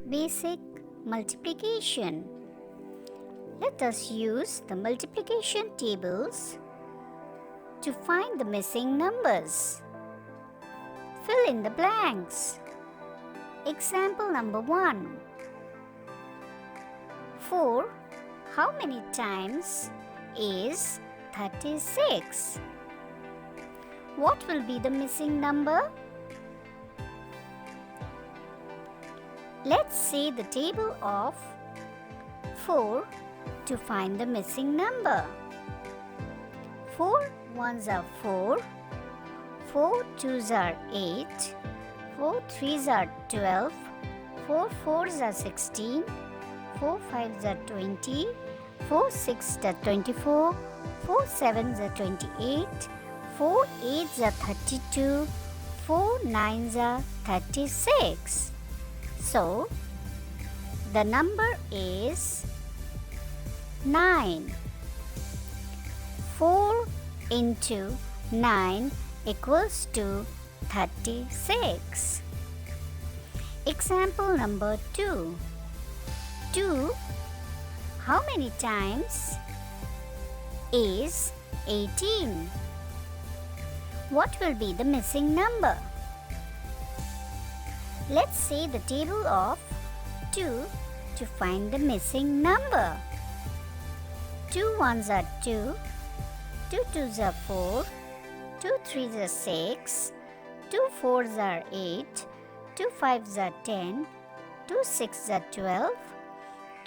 Basic multiplication. Let us use the multiplication tables to find the missing numbers. Fill in the blanks. Example number 1. 4 how many times is 36? What will be the missing number? Let's see the table of 4 to find the missing number. 4 ones are 4, 4 twos are 8, 4 threes are 12, 4 fours are 16, 4 fives are 20, 4 sixes are 24, 4 sevens are 28, 4 eights are 32, 4 nines are 36. So, the number is 9. 4 into 9 equals to 36. Example number 2. 2 how many times is 18? What will be the missing number? Let's see the table of 2 to find the missing number. 2 ones are 2, 2 twos are 4, 2 threes are 6, 2 fours are 8, 2 fives are 10, 2 sixes are 12,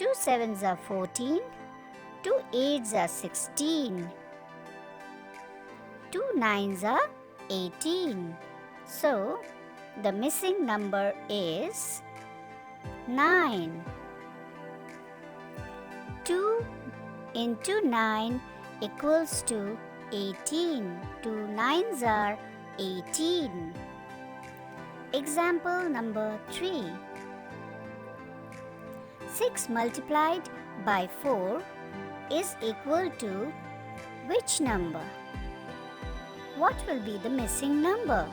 2 sevens are 14, 2 eights are 16, 2 nines are 18. So, the missing number is 9. 2 into 9 equals to 18. 2 nines are 18. Example number 3. 6 multiplied by 4 is equal to which number? What will be the missing number?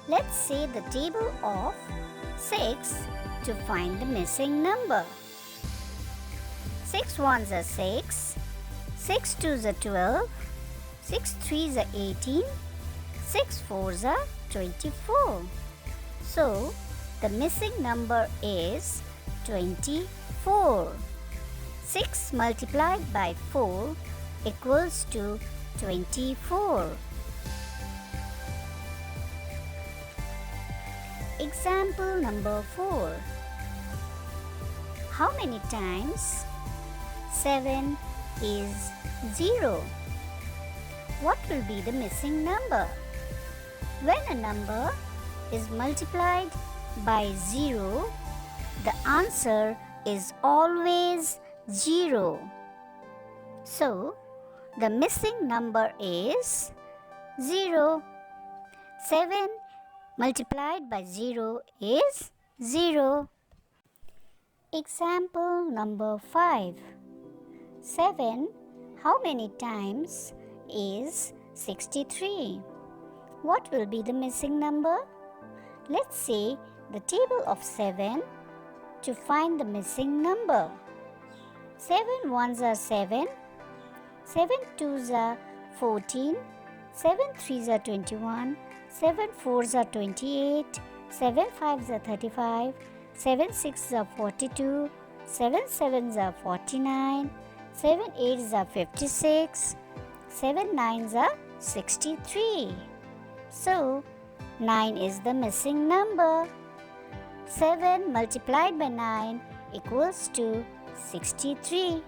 Let's see the table of 6 to find the missing number. 6 ones are 6, 6 twos are 12, 6 threes are 18, 6 fours are 24. So, the missing number is 24. 6 multiplied by 4 equals to 24. Example number 4. How many times 7 is 0? What will be the missing number? When a number is multiplied by 0, the answer is always 0. So, the missing number is 0. 7 multiplied by 0 is 0. Example number 5. 7 how many times is 63? What will be the missing number? Let's see the table of 7 to find the missing number. 7 ones are 7, 7 twos are 14, 7 threes are 21, 7 fours are 28, 7 fives are 35, 7 sixes are 42, 7 sevens are 49, 7 eights are 56, 7 nines are 63. So, 9 is the missing number. 7 multiplied by 9 equals to 63.